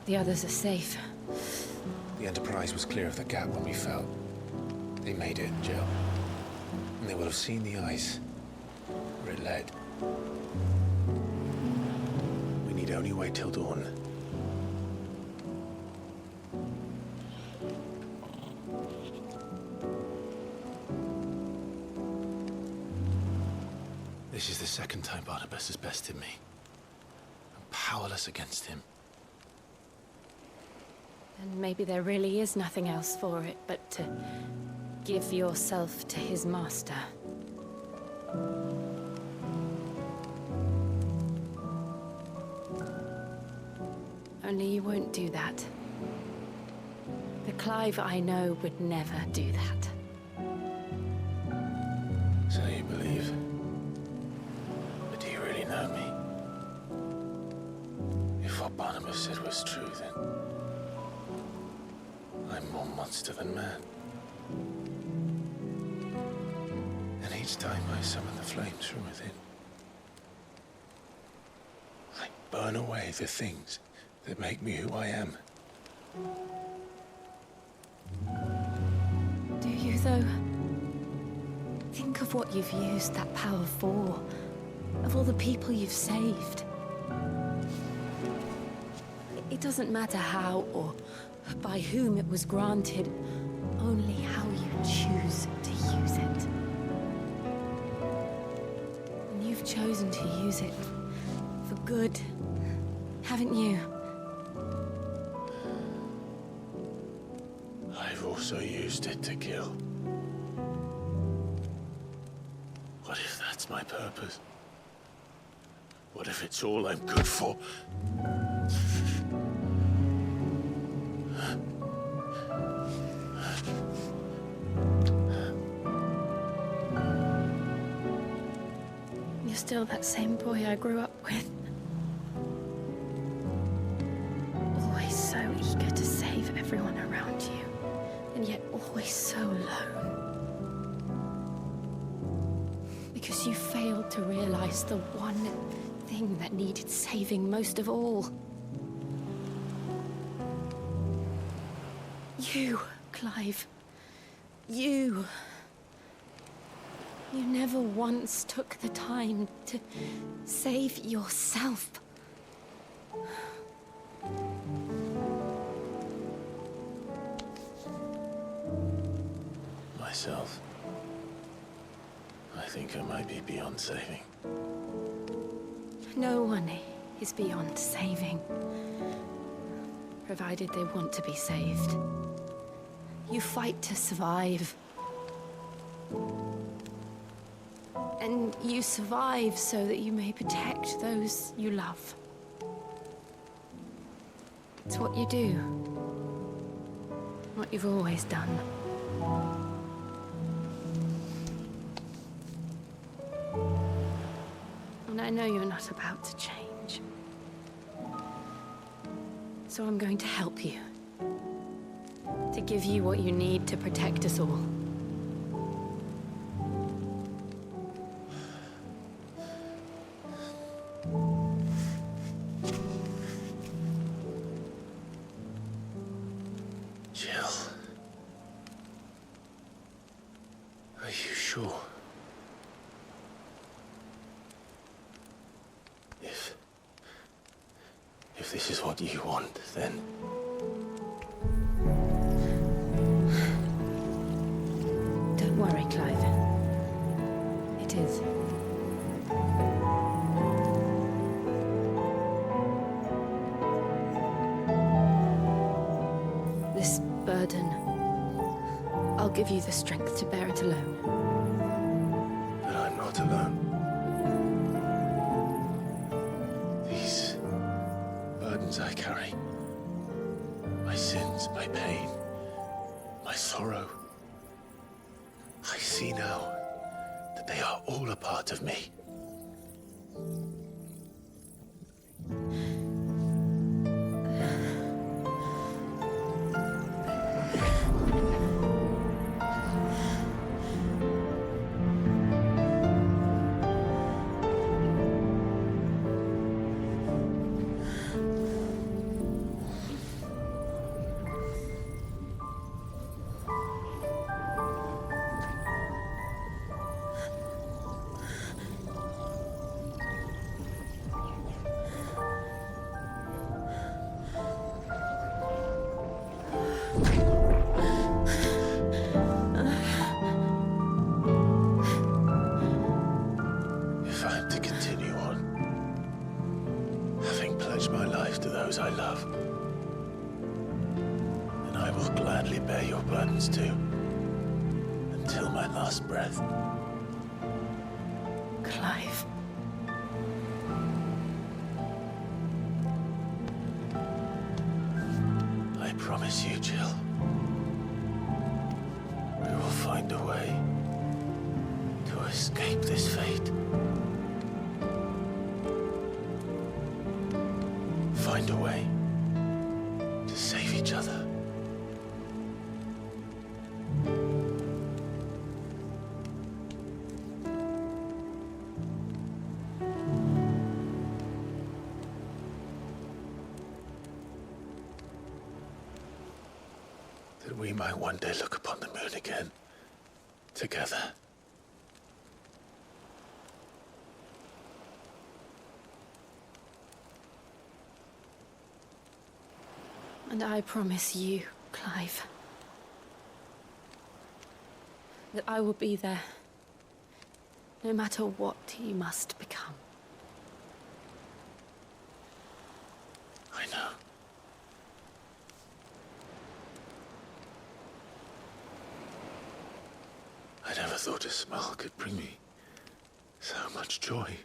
the others are safe. The Enterprise was clear of the gap when we fell. They made it, Jill. And they will have seen the ice where it led. We need only wait till dawn. This is the second time Barnabas has bested me. I'm powerless against him. And maybe there really is nothing else for it but to give yourself to his master. Only you won't do that. The Clive I know would never do that. So you believe? But do you really know me? If what Barnabas said was true, then I'm more monster than man. And each time I summon the flames from within, I burn away the things that make me who I am. Do you, though? Think of what you've used that power for. Of all the people you've saved. It doesn't matter how or by whom it was granted, only how you choose to use it. And you've chosen to use it for good, haven't you? I've also used it to kill. What if that's my purpose? What if it's all I'm good for? You're still that same boy I grew up with. Always so eager to save everyone around you, and yet always so alone. Because you failed to realize the one thing that needed saving most of all. You, Clive. You. You never once took the time to save yourself. Myself? I think I might be beyond saving. No one is beyond saving, provided they want to be saved. You fight to survive. And you survive so that you may protect those you love. It's what you do. What you've always done. And I know you're not about to change. So I'm going to help you. To give you what you need to protect us all. Jill. Are you sure? If this is what you want, then... Don't worry, Clive. It is. This burden, I'll give you the strength to bear it alone. But I'm not alone. These burdens I carry, my sins, my pain, my sorrow, I see now that they are all a part of me. will gladly bear your burdens too, until my last breath. Clive. I promise you, Jill, we will find a way to escape this fate. Find a way to save each other. That we might one day look upon the moon again, together. And I promise you, Clive, that I will be there, no matter what you must become. I know. I never thought a smile could bring me so much joy.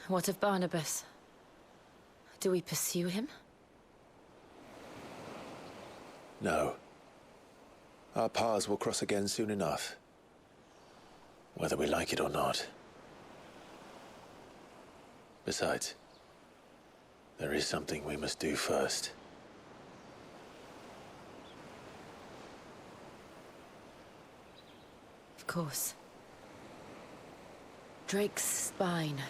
What of Barnabas? Do we pursue him? No. Our paths will cross again soon enough. Whether we like it or not. Besides, there is something we must do first. Of course. Drake's spine.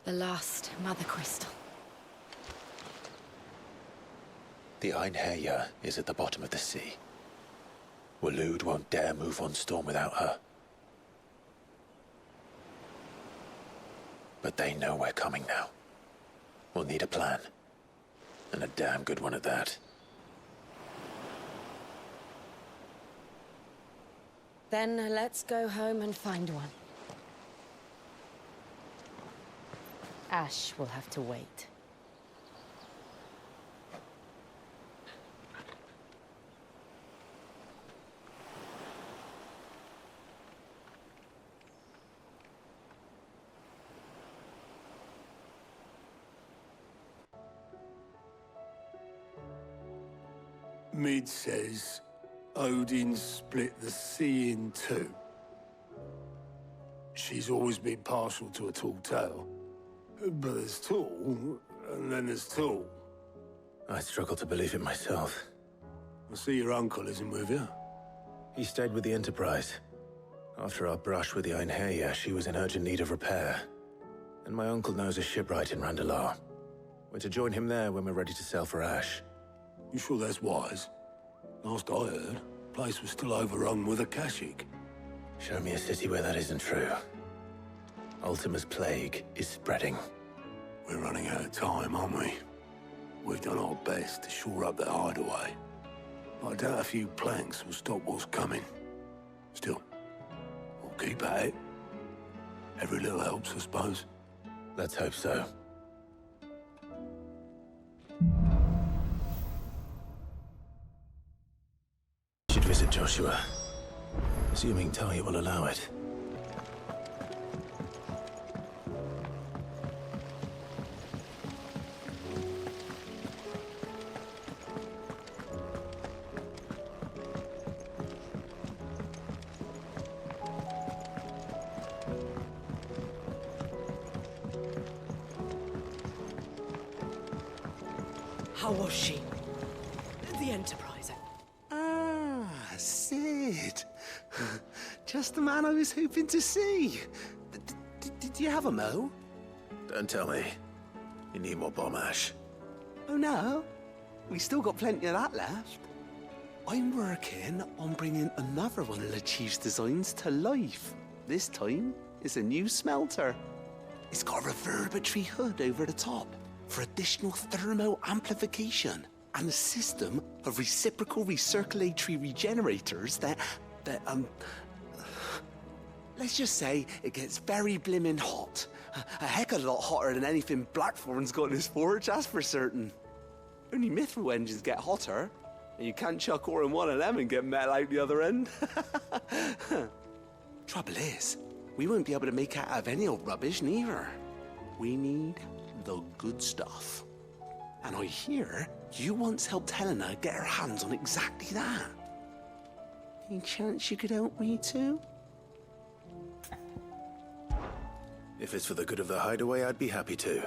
The last Mother Crystal. The Einherjar is at the bottom of the sea. Waloed won't dare move on storm without her. But they know we're coming now. We'll need a plan. And a damn good one at that. Then let's go home and find one. Ash will have to wait. Mid says Odin split the sea in two. She's always been partial to a tall tale. But there's tall, and then there's tall. I struggle to believe it myself. I see your uncle isn't with you. He stayed with the Enterprise. After our brush with the Einherjar, she was in urgent need of repair. And my uncle knows a shipwright in Randalar. We're to join him there when we're ready to sail for Ash. You sure that's wise? Last I heard, the place was still overrun with Akashic. Show me a city where that isn't true. Ultima's plague is spreading. We're running out of time, aren't we? We've done our best to shore up that hideaway. I doubt a few planks will stop what's coming. Still, we'll keep at it. Every little helps, I suppose. Let's hope so. Should visit Joshua, assuming Talia will allow it. How was she? The Enterprise. Ah, Sid. Just the man I was hoping to see. Did you have a mo? Don't tell me. You need more bomb ash. Oh no, we still got plenty of that left. I'm working on bringing another one of the Chief's designs to life. This time, it's a new smelter. It's got a reverberatory hood over the top for additional thermo amplification and a system of reciprocal recirculatory regenerators that let's just say it gets very blimmin' hot. A heck of a lot hotter than anything Blackthorn's got in his forge, that's for certain. Only mithril engines get hotter, and you can't chuck ore in one of them and get metal out the other end. Trouble is, we won't be able to make out of any old rubbish neither. We need the good stuff. And I hear you once helped Helena get her hands on exactly that. Any chance you could help me too? If it's for the good of the hideaway, I'd be happy to.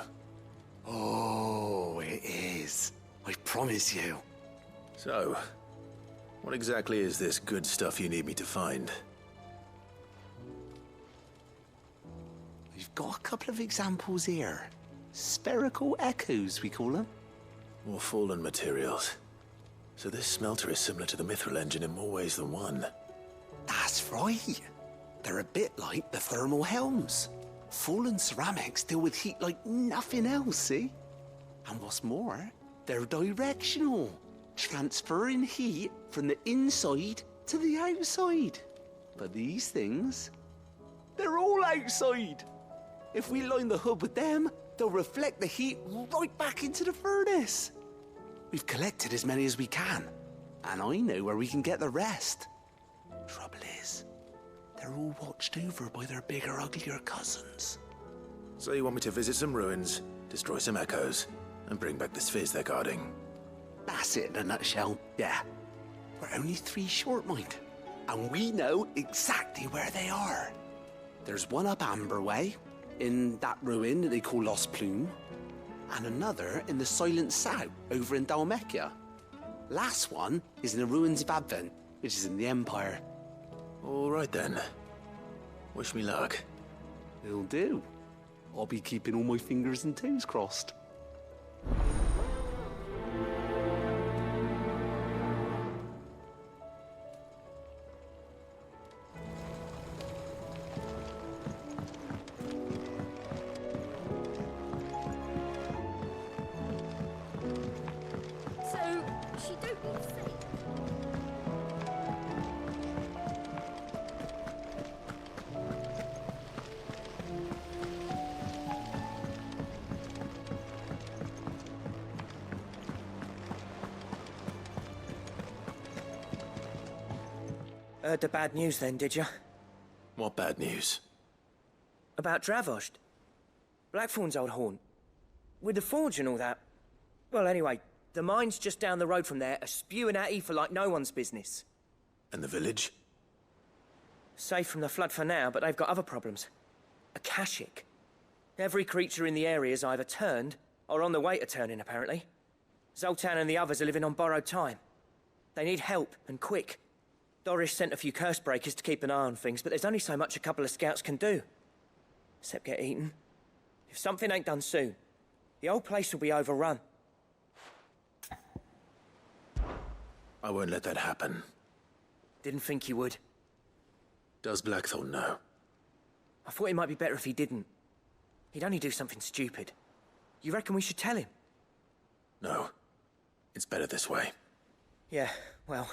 Oh, it is. I promise you. So, what exactly is this good stuff you need me to find? We've got a couple of examples here. Spherical echoes, we call them. More fallen materials. So this smelter is similar to the mithril engine in more ways than one. That's right. They're a bit like the thermal helms. Fallen ceramics deal with heat like nothing else, see? And what's more, they're directional, transferring heat from the inside to the outside. But these things, they're all outside. If we line the hood with them, they'll reflect the heat right back into the furnace. We've collected as many as we can, and I know where we can get the rest. Trouble is, they're all watched over by their bigger, uglier cousins. So you want me to visit some ruins, destroy some echoes, and bring back the spheres they're guarding? That's it in a nutshell, yeah. We're only 3 short, mind, and we know exactly where they are. There's one up Amber Way, in that ruin that they call Lost Plume, and another in the Silent South over in Dalmekia. Last one is in the ruins of Advent, which is in the Empire. All right then. Wish me luck. It'll do. I'll be keeping all my fingers and toes crossed. Heard the bad news then, did you? What bad news? About Dravost. Blackthorn's old haunt. With the forge and all that. Well, anyway, the mines just down the road from there are spewing out ether like no one's business. And the village? Safe from the flood for now, but they've got other problems. Akashic. Every creature in the area is either turned or on the way to turning, apparently. Zoltan and the others are living on borrowed time. They need help, and quick. Doris sent a few curse breakers to keep an eye on things, but there's only so much a couple of scouts can do. Except get eaten. If something ain't done soon, the whole place will be overrun. I won't let that happen. Didn't think you would. Does Blackthorn know? I thought it might be better if he didn't. He'd only do something stupid. You reckon we should tell him? No. It's better this way. Yeah, well,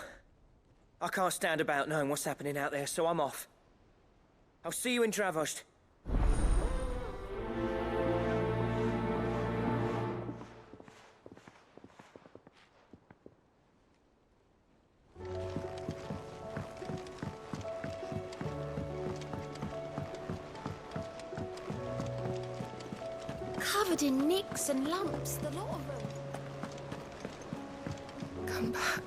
I can't stand about knowing what's happening out there, so I'm off. I'll see you in Travost. Covered in nicks and lumps, the lot of them. Come back.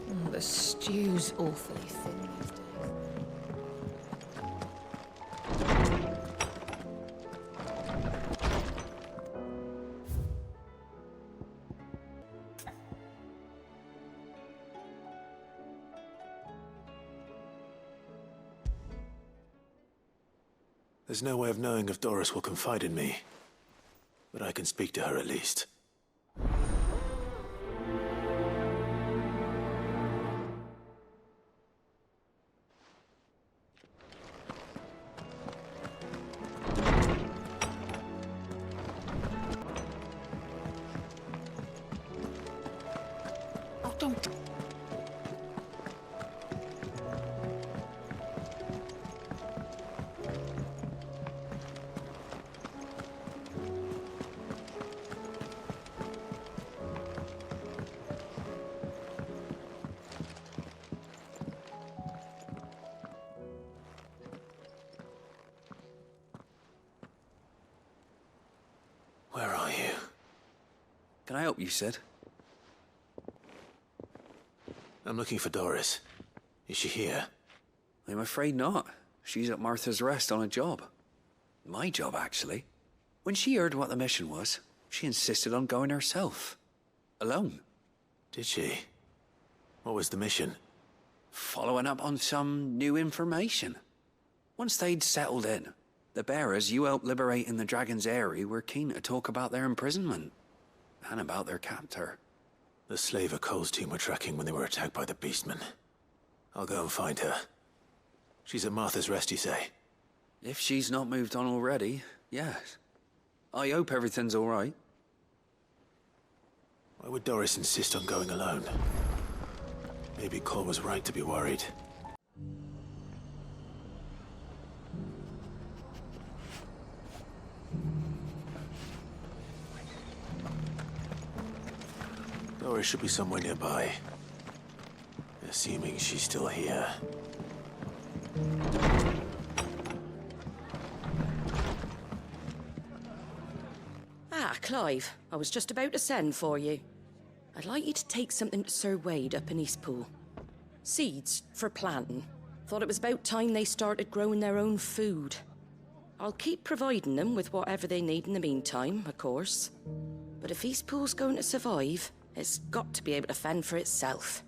Oh, the stew's awfully thin these days. There's no way of knowing if Doris will confide in me, but I can speak to her at least. Oh, don't. Where are you? Can I help you, Sid? I'm looking for Doris. Is she here? I'm afraid not. She's at Martha's Rest on a job. My job, actually. When she heard what the mission was, she insisted on going herself. Alone. Did she? What was the mission? Following up on some new information. Once they'd settled in, the bearers you helped liberate in the Dragon's Eyrie were keen to talk about their imprisonment. And about their captor. The slaver Cole's team were tracking when they were attacked by the Beastmen. I'll go and find her. She's at Martha's Rest, you say? If she's not moved on already, yes. I hope everything's all right. Why would Doris insist on going alone? Maybe Cole was right to be worried. Doris should be somewhere nearby. Assuming she's still here. Ah, Clive. I was just about to send for you. I'd like you to take something to Sir Wade up in Eastpool. Seeds for planting. Thought it was about time they started growing their own food. I'll keep providing them with whatever they need in the meantime, of course. But if Eastpool's going to survive, it's got to be able to fend for itself.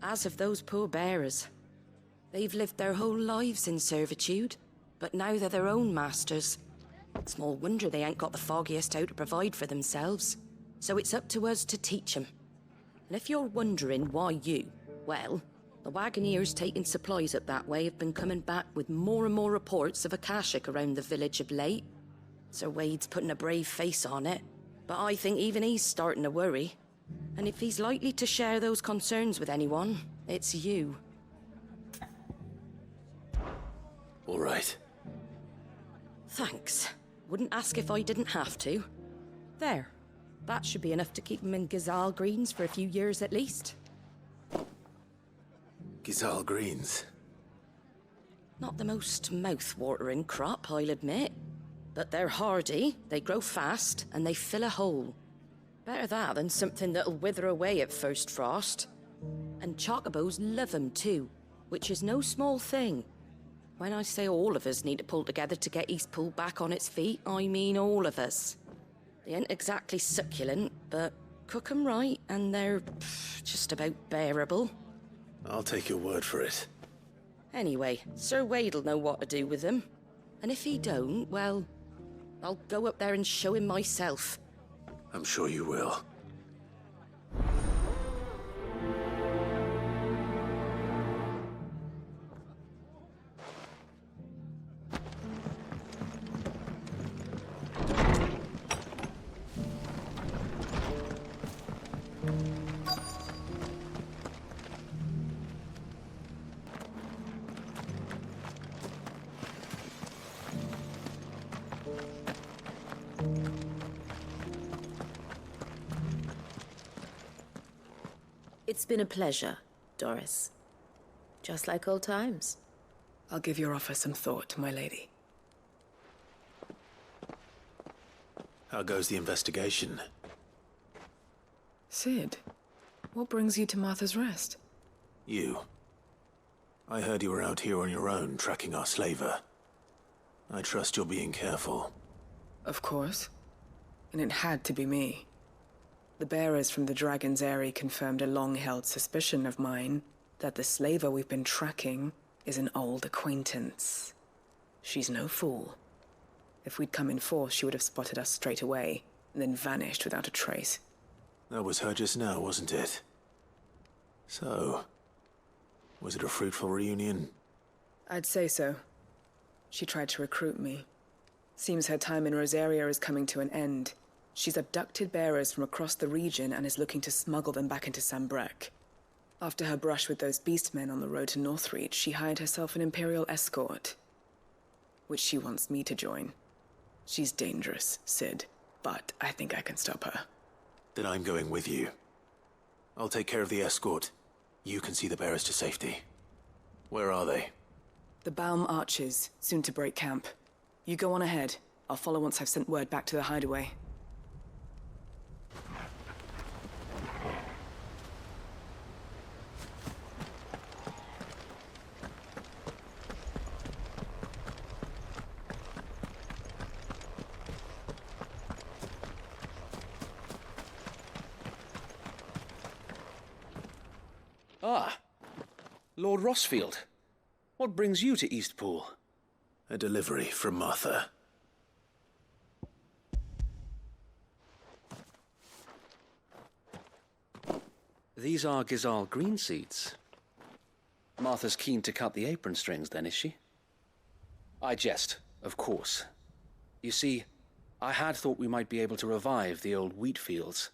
As have those poor bearers. They've lived their whole lives in servitude, but now they're their own masters. Small wonder they ain't got the foggiest how to provide for themselves. So it's up to us to teach them. And if you're wondering why you, well, the wagoneers taking supplies up that way have been coming back with more and more reports of Akashic around the village of late. Sir Wade's putting a brave face on it, but I think even he's starting to worry. And if he's likely to share those concerns with anyone, it's you. All right. Thanks. Wouldn't ask if I didn't have to. There. That should be enough to keep him in Gazal Greens for a few years at least. Gizal Greens. Not the most mouth-watering crop, I'll admit. But they're hardy, they grow fast, and they fill a hole. Better that than something that'll wither away at first frost. And chocobos love 'em too, which is no small thing. When I say all of us need to pull together to get Eastpool back on its feet, I mean all of us. They ain't exactly succulent, but cook 'em right and they're just about bearable. I'll take your word for it. Anyway, Sir Wade'll know what to do with them. And if he don't, well, I'll go up there and show him myself. I'm sure you will. It's been a pleasure, Doris. Just like old times. I'll give your offer some thought, my lady. How goes the investigation? Sid, what brings you to Martha's Rest? You. I heard you were out here on your own, tracking our slaver. I trust you're being careful. Of course. And it had to be me. The bearers from the Dragon's Eyrie confirmed a long-held suspicion of mine that the slaver we've been tracking is an old acquaintance. She's no fool. If we'd come in force, she would have spotted us straight away, and then vanished without a trace. That was her just now, wasn't it? So, was it a fruitful reunion? I'd say so. She tried to recruit me. Seems her time in Rosaria is coming to an end. She's abducted bearers from across the region and is looking to smuggle them back into Sambrec. After her brush with those beastmen on the road to Northreach, she hired herself an Imperial escort, which she wants me to join. She's dangerous, Sid, but I think I can stop her. Then I'm going with you. I'll take care of the escort. You can see the bearers to safety. Where are they? The Baum Archers, soon to break camp. You go on ahead. I'll follow once I've sent word back to the hideaway. Ah, Lord Rossfield. What brings you to Eastpool? A delivery from Martha. These are Gizal green seeds. Martha's keen to cut the apron strings, then, is she? I jest, of course. You see, I had thought we might be able to revive the old wheat fields,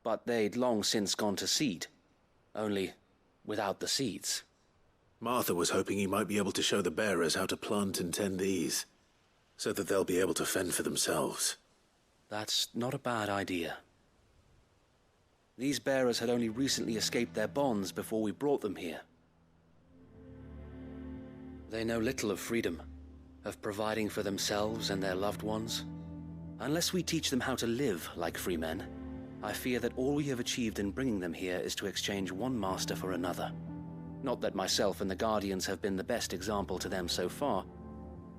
but they'd long since gone to seed, only without the seeds. Martha was hoping he might be able to show the bearers how to plant and tend these, so that they'll be able to fend for themselves. That's not a bad idea. These bearers had only recently escaped their bonds before we brought them here. They know little of freedom, of providing for themselves and their loved ones. Unless we teach them how to live like free men, I fear that all we have achieved in bringing them here is to exchange one master for another. Not that myself and the Guardians have been the best example to them so far,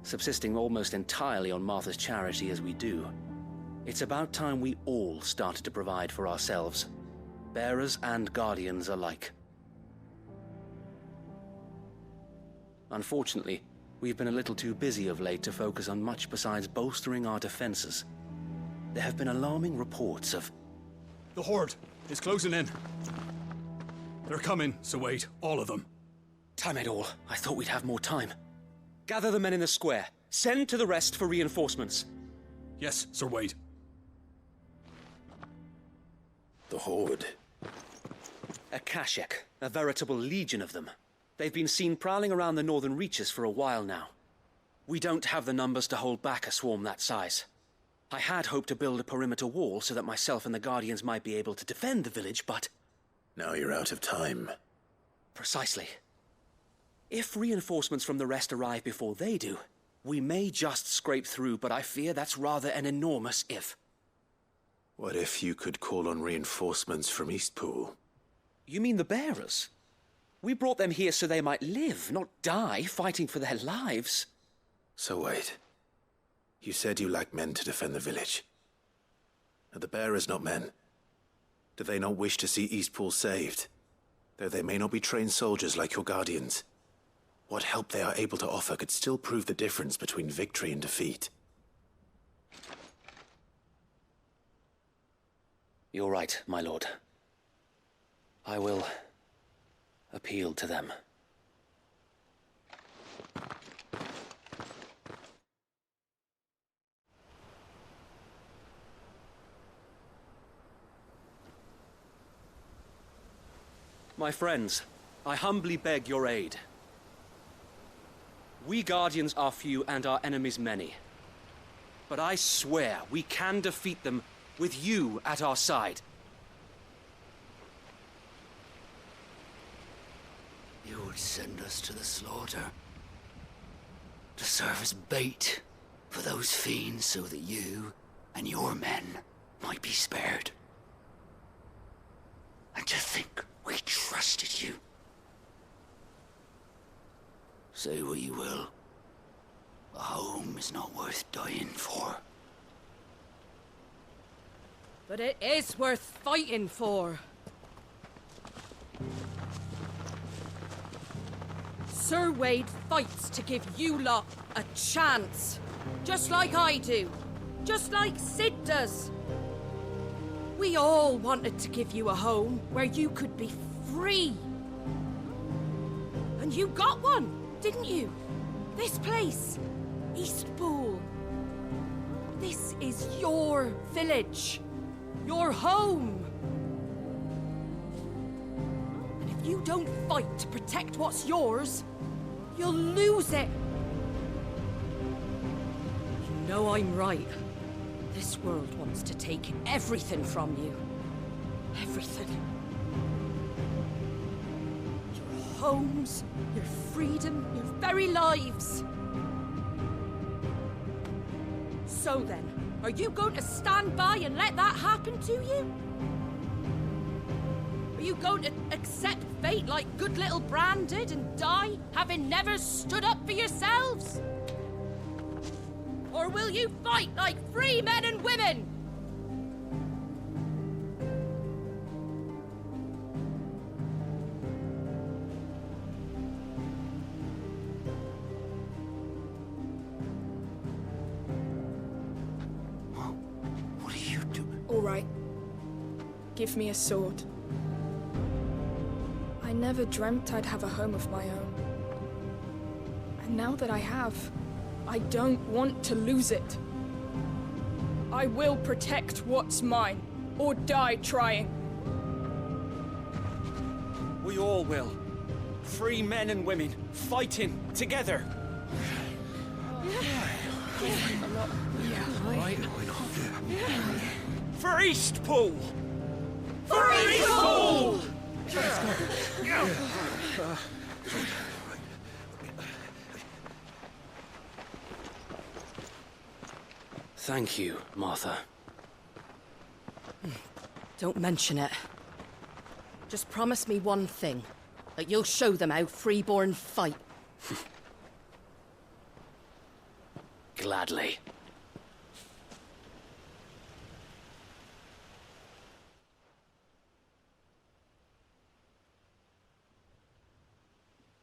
subsisting almost entirely on Martha's charity as we do. It's about time we all started to provide for ourselves, bearers and Guardians alike. Unfortunately, we've been a little too busy of late to focus on much besides bolstering our defenses. There have been alarming reports of... The Horde is closing in. They're coming, so wait, all of them. Damn it all, I thought we'd have more time. Gather the men in the square. Send to the rest for reinforcements. Yes, Sir Wade. The Horde. A Kashek, a veritable legion of them. They've been seen prowling around the northern reaches for a while now. We don't have the numbers to hold back a swarm that size. I had hoped to build a perimeter wall so that myself and the Guardians might be able to defend the village, but... Now you're out of time. Precisely. If reinforcements from the rest arrive before they do, we may just scrape through, but I fear that's rather an enormous if. What if you could call on reinforcements from Eastpool? You mean the bearers? We brought them here so they might live, not die, fighting for their lives. So wait. You said you lack men to defend the village. Are the bearers not men? Do they not wish to see Eastpool saved? Though they may not be trained soldiers like your Guardians, what help they are able to offer could still prove the difference between victory and defeat. You're right, my lord. I will appeal to them. My friends, I humbly beg your aid. We Guardians are few and our enemies many. But I swear we can defeat them with you at our side. You would send us to the slaughter. To serve as bait for those fiends so that you and your men might be spared. And to think we trusted you. Say what you will. A home is not worth dying for. But it is worth fighting for. Sir Wade fights to give you lot a chance. Just like I do. Just like Sid does. We all wanted to give you a home where you could be free. And you got one, didn't you? This place, Eastpool. This is your village. Your home. And if you don't fight to protect what's yours, you'll lose it. You know I'm right. This world wants to take everything from you. Everything. Your homes, your freedom, your very lives. So then, are you going to stand by and let that happen to you? Are you going to accept fate like good little Bran did and die, having never stood up for yourselves? Or will you fight like free men and women? What are you doing? All right. Give me a sword. I never dreamt I'd have a home of my own. And now that I have, I don't want to lose it. I will protect what's mine, or die trying. We all will. Free men and women, fighting together. For Eastpool! For Eastpool! Thank you, Martha. Don't mention it. Just promise me one thing. That you'll show them how freeborn fight. Gladly.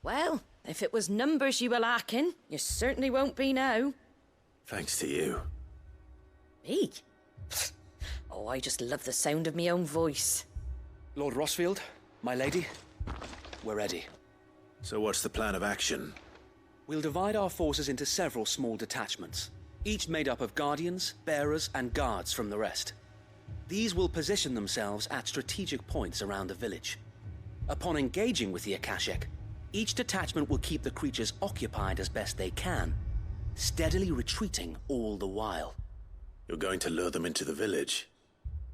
Well, if it was numbers you were lacking, you certainly won't be now. Thanks to you. Me? Oh, I just love the sound of my own voice. Lord Rossfield, my lady, we're ready. So what's the plan of action? We'll divide our forces into several small detachments, each made up of guardians, bearers, and guards from the rest. These will position themselves at strategic points around the village. Upon engaging with the Akashic, each detachment will keep the creatures occupied as best they can, steadily retreating all the while. You're going to lure them into the village?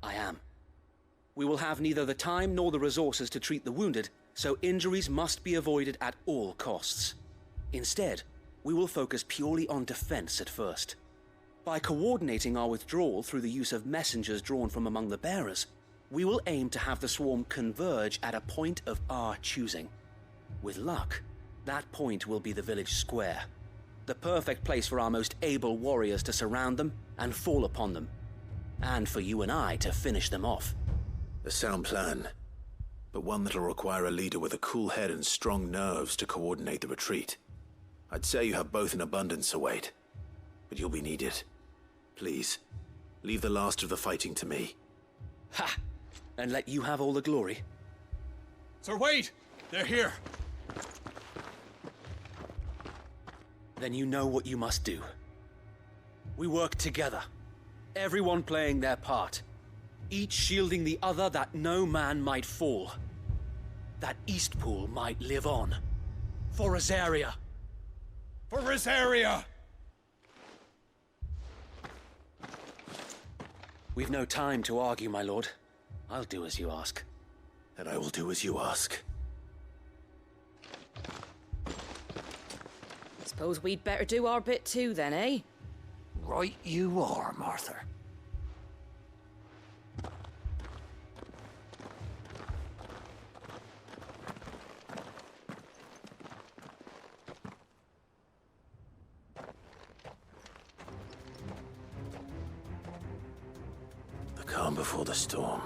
I am. We will have neither the time nor the resources to treat the wounded, so injuries must be avoided at all costs. Instead, we will focus purely on defense at first. By coordinating our withdrawal through the use of messengers drawn from among the bearers, we will aim to have the swarm converge at a point of our choosing. With luck, that point will be the village square, the perfect place for our most able warriors to surround them and fall upon them, and for you and I to finish them off. A sound plan, but one that'll require a leader with a cool head and strong nerves to coordinate the retreat. I'd say you have both in abundance, Sir Wade, but you'll be needed. Please, leave the last of the fighting to me. Ha! And let you have all the glory. Sir Wade! They're here! Then you know what you must do. We work together, everyone playing their part, each shielding the other that no man might fall, that Eastpool might live on. For Rosaria! For Rosaria! We've no time to argue, my lord. I'll do as you ask. And I will do as you ask. Suppose we'd better do our bit too then, eh? Right you are, Martha. The calm before the storm.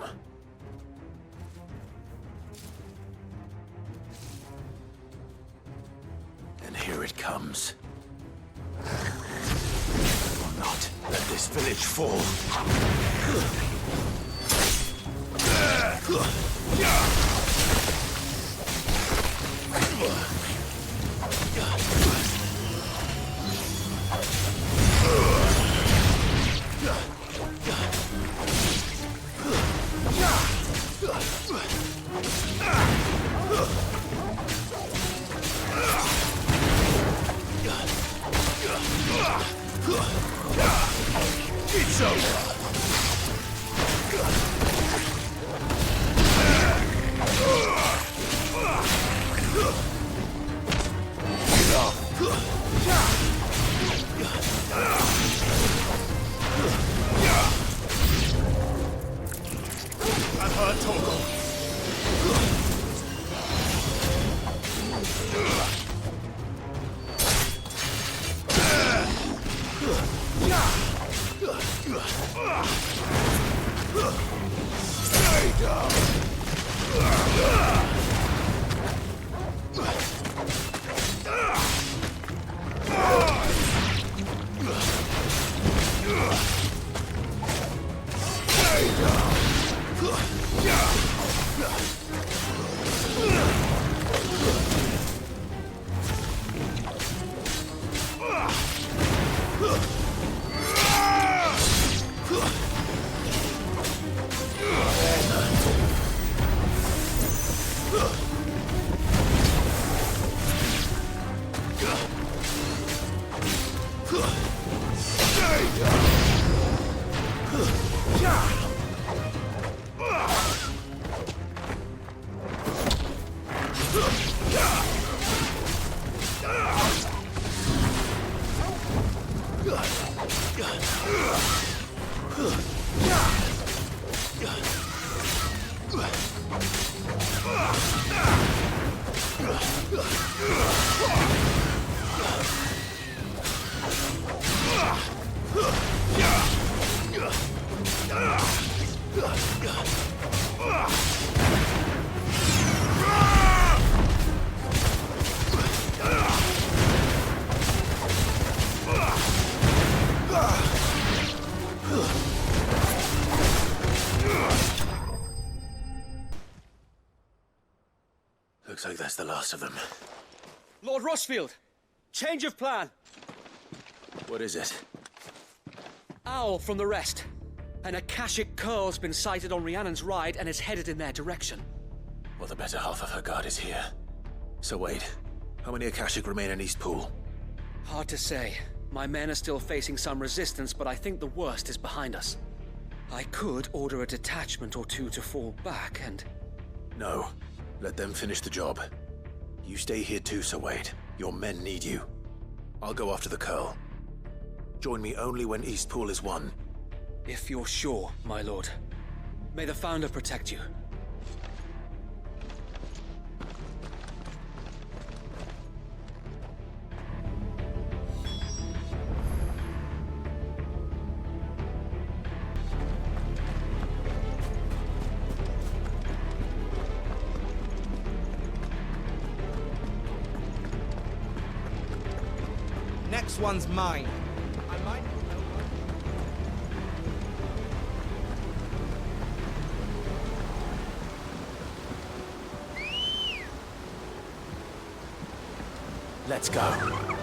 And here it comes. I will not let this village fall. It's over. I've heard Togo. Stay down. Looks like that's the last of them. Lord Rossfield! Change of plan! What is it? Owl from the rest. An Akashic curl's been sighted on Rhiannon's ride and is headed in their direction. Well, the better half of her guard is here. So wait, how many Akashic remain in East Pool? Hard to say. My men are still facing some resistance, but I think the worst is behind us. I could order a detachment or two to fall back and... No. Let them finish the job. You stay here too, Sir Wade. Your men need you. I'll go after the curl. Join me only when East Pool is won. If you're sure, my lord. May the Founder protect you. Next one's mine. I might... Let's go.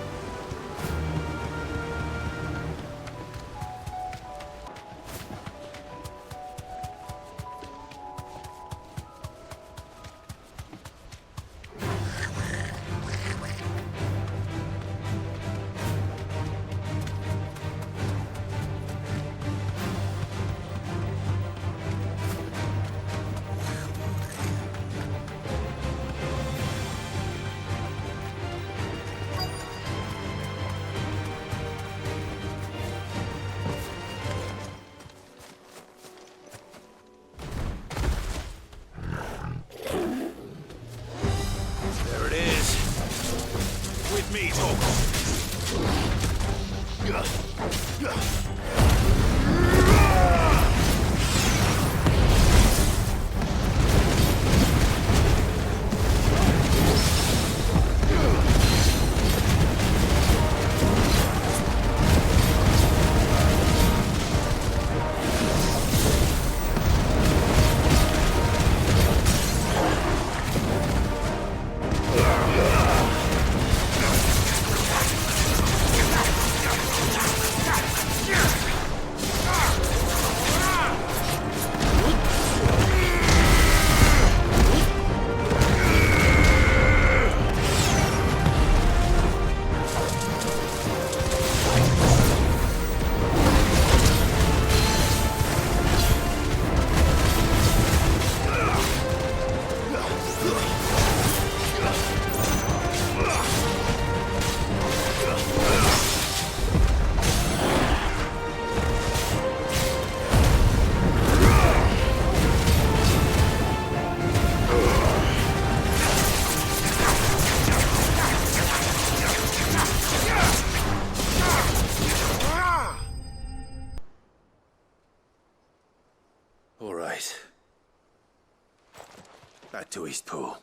Back to Eastpool.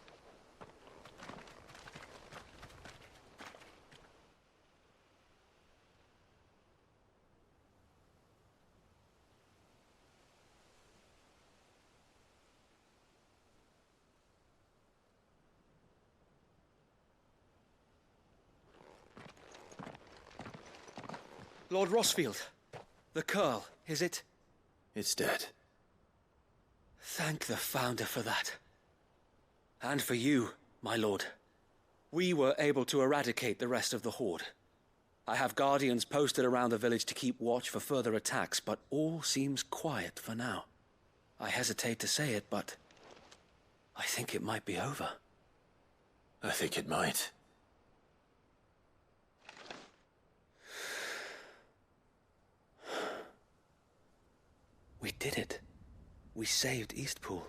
Lord Rossfield, the Curl, is it? It's dead. Thank the Founder for that. And for you, my lord. We were able to eradicate the rest of the Horde. I have guardians posted around the village to keep watch for further attacks, but all seems quiet for now. I hesitate to say it, but I think it might be over. I think it might. We did it. We saved Eastpool.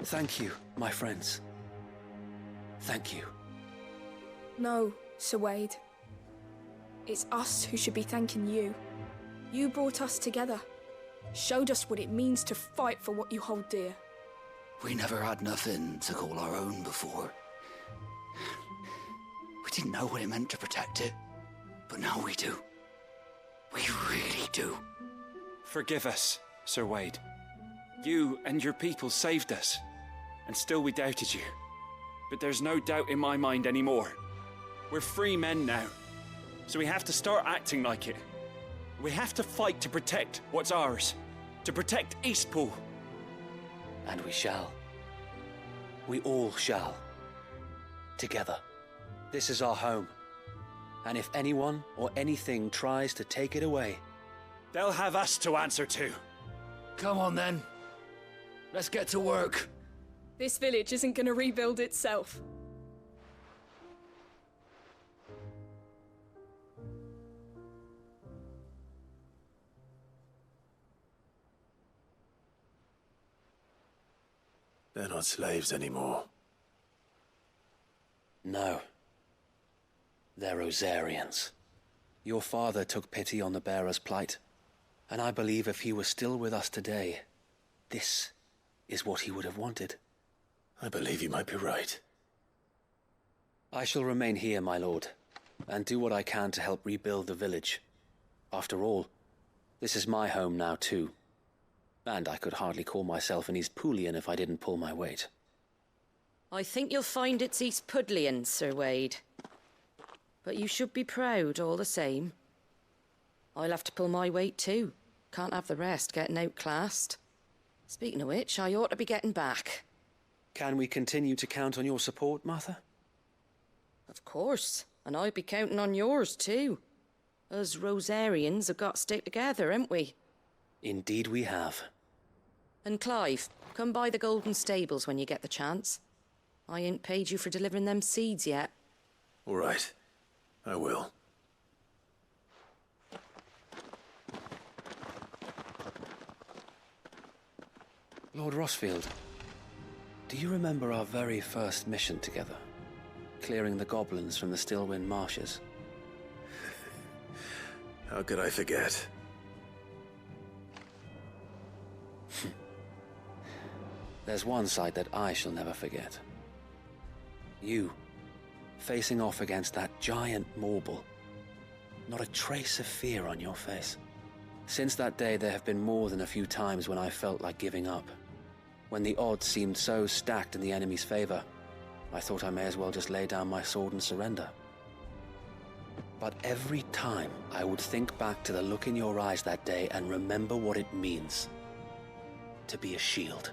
Thank you, my friends. Thank you. No, Sir Wade. It's us who should be thanking you. You brought us together. Showed us what it means to fight for what you hold dear. We never had nothing to call our own before. We didn't know what it meant to protect it, but now we do. We really do. Forgive us, Sir Wade. You and your people saved us, and still we doubted you. But there's no doubt in my mind anymore. We're free men now, so we have to start acting like it. We have to fight to protect what's ours, to protect Eastpool. And we shall. We all shall. Together. This is our home. And if anyone or anything tries to take it away, they'll have us to answer to. Come on then. Let's get to work. This village isn't gonna rebuild itself. They're not slaves anymore. No. They're Rosarians. Your father took pity on the bearer's plight, and I believe if he was still with us today, this is what he would have wanted. I believe you might be right. I shall remain here, my lord, and do what I can to help rebuild the village. After all, this is my home now too, and I could hardly call myself an Eastpoolian if I didn't pull my weight. I think you'll find it's Eastpudlian, Sir Wade. But you should be proud all the same. I'll have to pull my weight too. Can't have the rest getting outclassed. Speaking of which, I ought to be getting back. Can we continue to count on your support, Martha? Of course, and I'll be counting on yours too. Us Rosarians have got to stick together, haven't we? Indeed we have. And Clive, come by the Golden Stables when you get the chance. I ain't paid you for delivering them seeds yet. All right. I will. Lord Rossfield, do you remember our very first mission together? clearing the goblins from the Stillwind marshes. How could I forget? There's one sight that I shall never forget. You, facing off against that giant Morble. Not a trace of fear on your face. Since that day, there have been more than a few times when I felt like giving up. When the odds seemed so stacked in the enemy's favor, I thought I may as well just lay down my sword and surrender. But every time, I would think back to the look in your eyes that day and remember what it means to be a shield.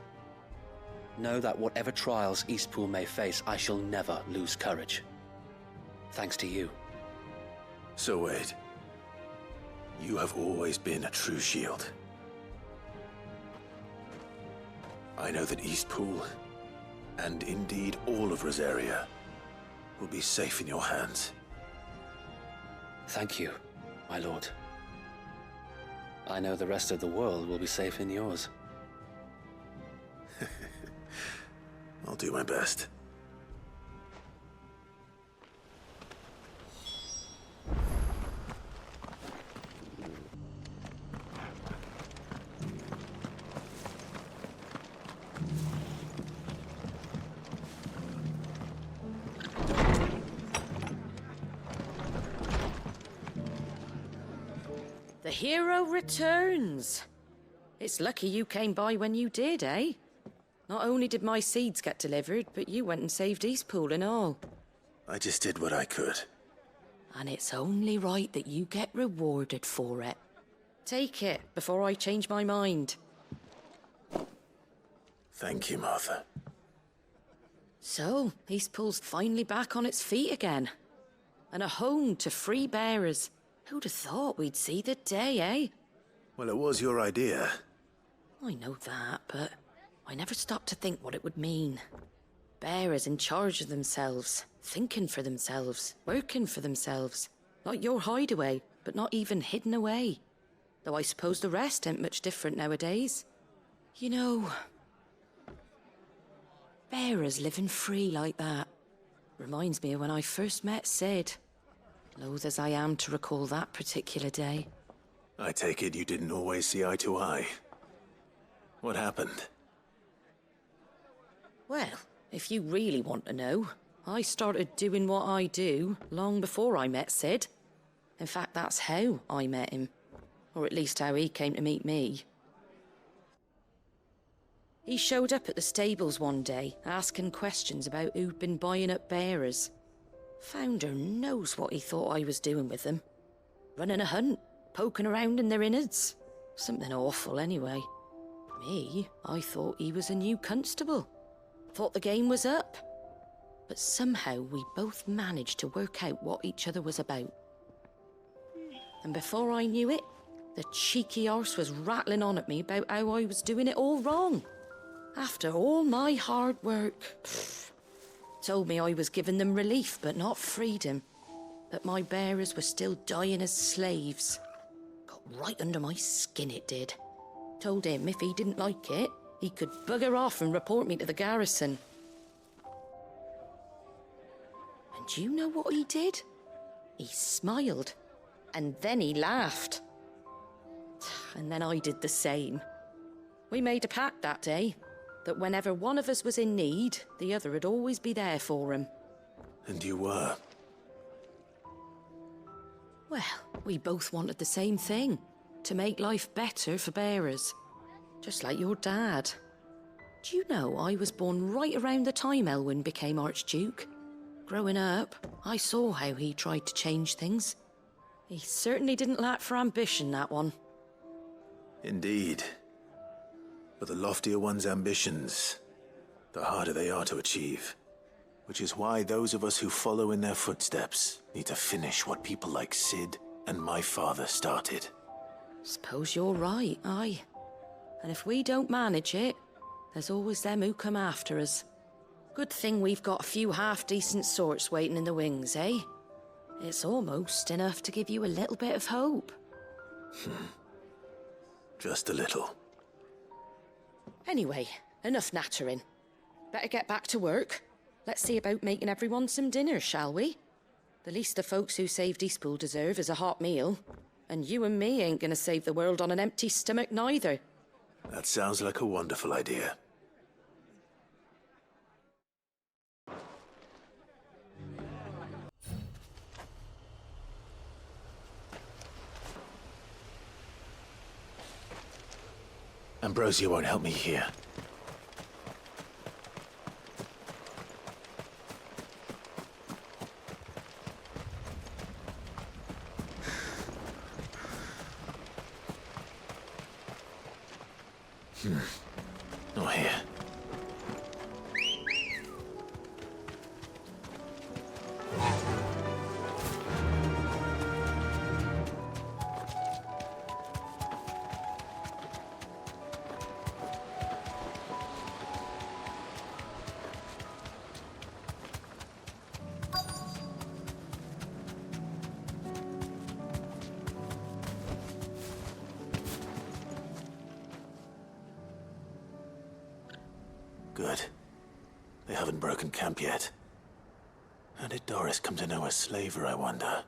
Know that whatever trials Eastpool may face, I shall never lose courage. Thanks to you. So wait. You have always been a true shield. I know that Eastpool, and indeed all of Rosaria, will be safe in your hands. Thank you, my lord. I know the rest of the world will be safe in yours. I'll do my best. The hero returns. It's lucky you came by when you did, eh? Not only did my seeds get delivered, but you went and saved Eastpool and all. I just did what I could. And it's only right that you get rewarded for it. Take it before I change my mind. Thank you, Martha. So, Eastpool's finally back on its feet again. And a home to free bearers. Who'd have thought we'd see the day, eh? Well, it was your idea. I know that, but I never stopped to think what it would mean. Bearers in charge of themselves, thinking for themselves, working for themselves. Like your hideaway, but not even hidden away. Though I suppose the rest ain't much different nowadays. You know, bearers living free like that reminds me of when I first met Sid. Loath as I am to recall that particular day. I take it you didn't always see eye to eye. What happened? Well, if you really want to know, I started doing what I do long before I met Sid. In fact, that's how I met him. Or at least how he came to meet me. He showed up at the stables one day, asking questions about who'd been buying up bearers. Founder knows what he thought I was doing with them. Running a hunt, poking around in their innards. Something awful, anyway. Me, I thought he was a new constable. Thought the game was up. But somehow we both managed to work out what each other was about. And before I knew it, the cheeky arse was rattling on at me about how I was doing it all wrong. After all my hard work. Told me I was giving them relief, but not freedom. That my bearers were still dying as slaves. Got right under my skin, it did. Told him if he didn't like it, he could bugger off and report me to the garrison. And do you know what he did? He smiled. And then he laughed. And then I did the same. We made a pact that day, that whenever one of us was in need, the other would always be there for him. And you were? Well, we both wanted the same thing. To make life better for bearers. Just like your dad. Do you know I was born right around the time Elwyn became Archduke? Growing up, I saw how he tried to change things. He certainly didn't lack for ambition, that one. Indeed. But the loftier one's ambitions, the harder they are to achieve. Which is why those of us who follow in their footsteps need to finish what people like Sid and my father started. Suppose you're right, aye. And if we don't manage it, there's always them who come after us. Good thing we've got a few half-decent sorts waiting in the wings, eh? It's almost enough to give you a little bit of hope. Just a little. Anyway, enough nattering. Better get back to work. Let's see about making everyone some dinner, shall we? The least the folks who saved Eastpool deserve is a hot meal. And you and me ain't gonna save the world on an empty stomach neither. That sounds like a wonderful idea. Ambrosia won't help me here. Not here. Good. They haven't broken camp yet. How did Doris come to know a slaver, I wonder?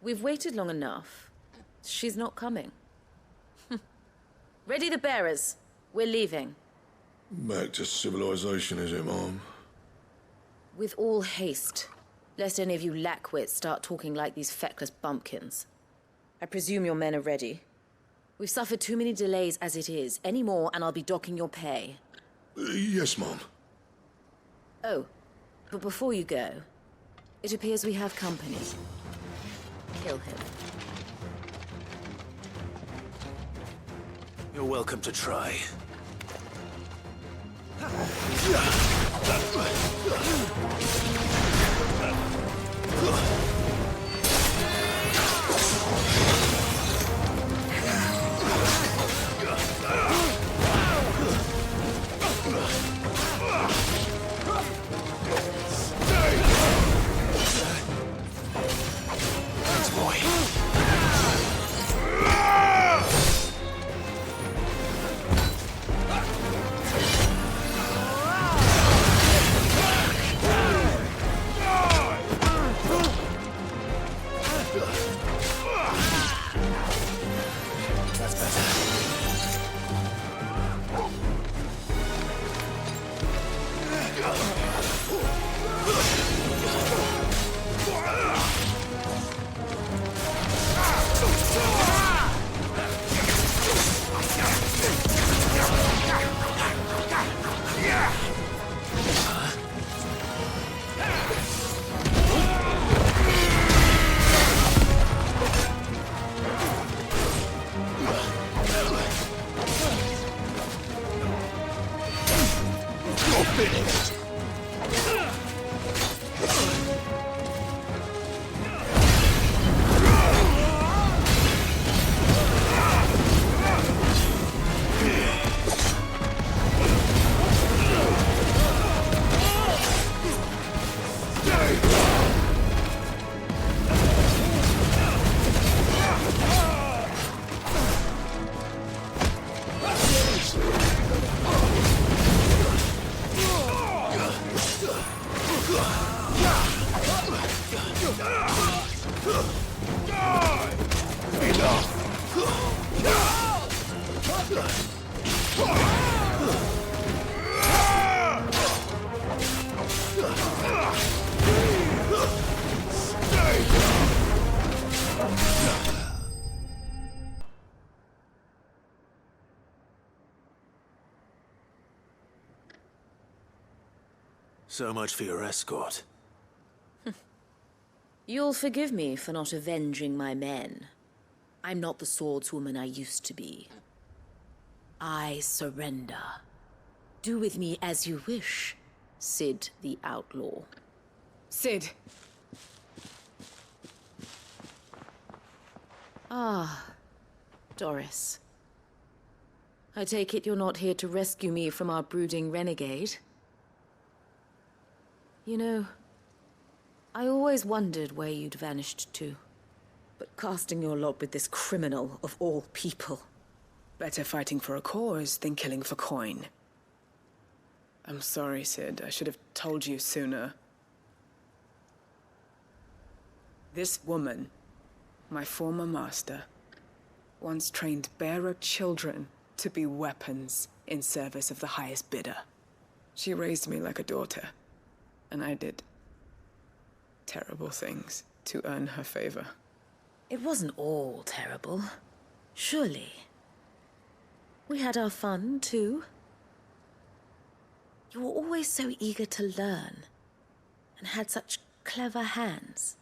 We've waited long enough. She's not coming. Ready the bearers. We're leaving. Back to civilization, is it, Mom? With all haste. Lest any of you lackwits start talking like these feckless bumpkins. I presume your men are ready. We've suffered too many delays as it is. Any more and I'll be docking your pay. Yes, Mom. Oh, but before you go, it appears we have company. Kill him. You're welcome to try. Thanks, boy. That's better. You're finished. So much for your escort. You'll forgive me for not avenging my men. I'm not the swordswoman I used to be. I surrender. Do with me as you wish, Sid the Outlaw. Sid! Ah, Doris. I take it you're not here to rescue me from our brooding renegade? You know, I always wondered where you'd vanished to. But casting your lot with this criminal of all people, Better fighting for a cause than killing for coin. I'm sorry, Sid. I should have told you sooner. This woman, my former master, once trained bearer children to be weapons in service of the highest bidder. She raised me like a daughter, and I did terrible things to earn her favor. It wasn't all terrible, surely. We had our fun, too. You were always so eager to learn, and had such clever hands.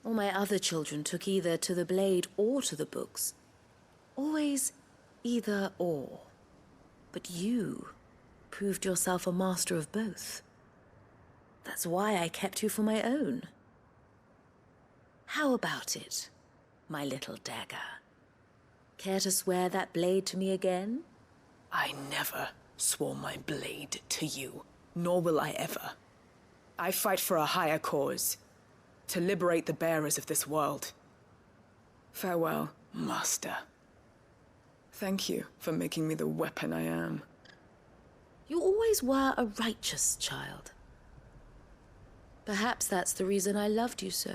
All my other children took either to the blade or to the books. Always either or. But you proved yourself a master of both. That's why I kept you for my own. How about it, my little dagger? Care to swear that blade to me again? I never swore my blade to you, nor will I ever. I fight for a higher cause, to liberate the bearers of this world. Farewell, Master. Thank you for making me the weapon I am. You always were a righteous child. Perhaps that's the reason I loved you so.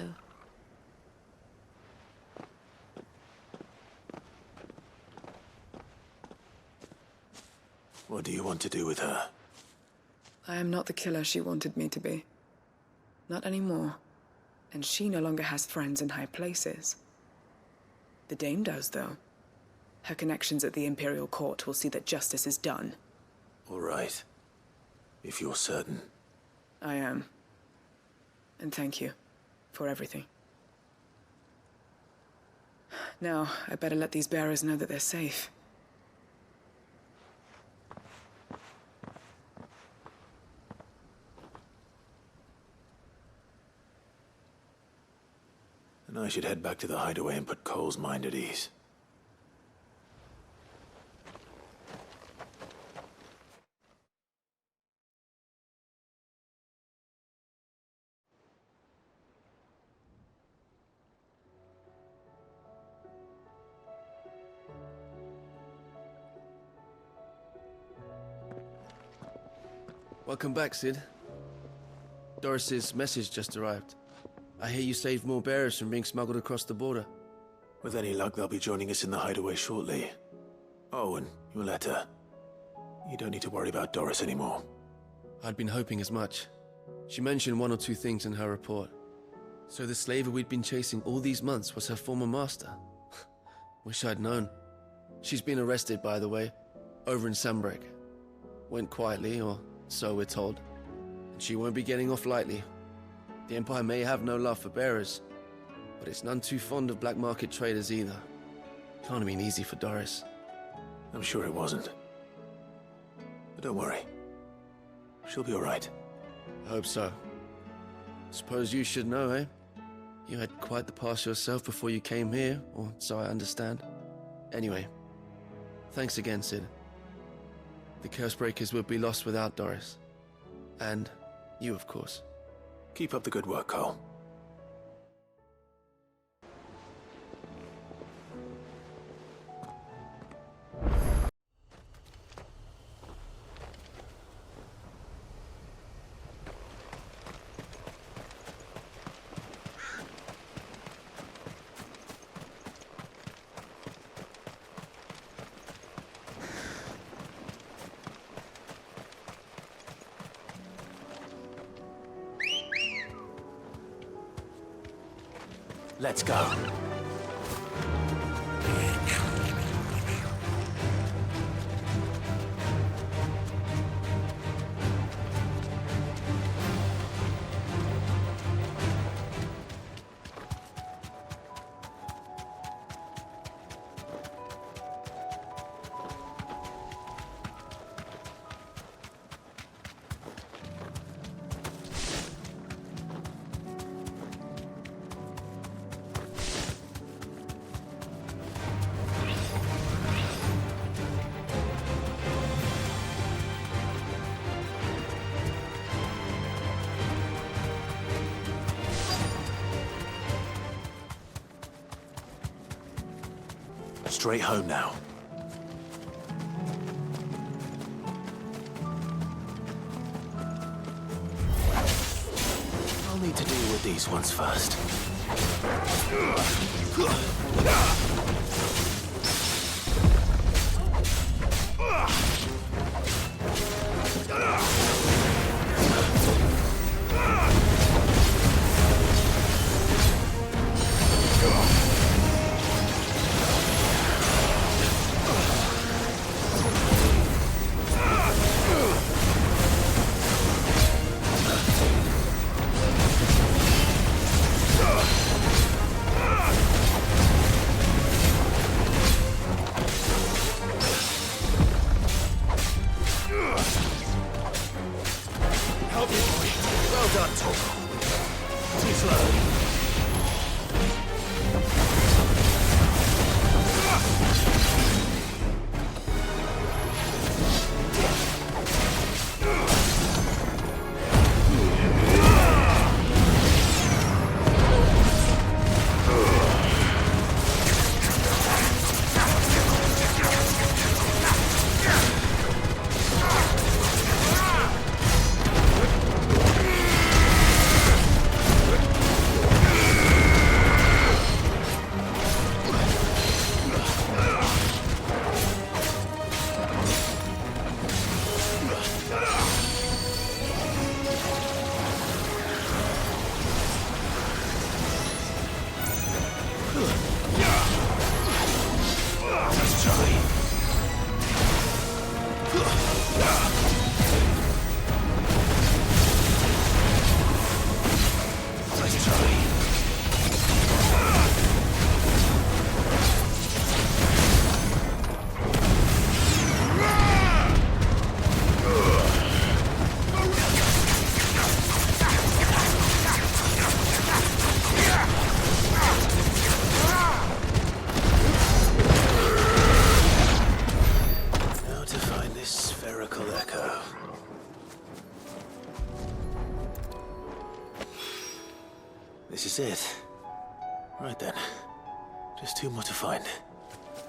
What do you want to do with her? I am not the killer she wanted me to be. Not anymore. And she no longer has friends in high places. The Dame does, though. Her connections at the Imperial Court will see that justice is done. All right. If you're certain. I am. And thank you for everything. Now, I better let these bearers know that they're safe. And I should head back to the hideaway and put Cole's mind at ease. Welcome back, Sid. Doris's message just arrived. I hear you saved more bearers from being smuggled across the border. With any luck, they'll be joining us in the hideaway shortly. Oh, and your letter. You don't need to worry about Doris anymore. I'd been hoping as much. She mentioned one or two things in her report. So the slaver we'd been chasing all these months was her former master. Wish I'd known. She's been arrested, by the way, over in Sambrek. Went quietly, or so we're told. And she won't be getting off lightly. The Empire may have no love for bearers, but it's none too fond of black market traders either. Can't have been easy for Doris. I'm sure it wasn't. But don't worry. She'll be all right. I hope so. Suppose you should know, eh? You had quite the past yourself before you came here, or so I understand. Anyway, thanks again, Sid. The Cursebreakers would be lost without Doris. And you, of course. Keep up the good work, Cole. Let's go. Straight home now. need to deal with these ones first. This is it. Right then. Just two more to find.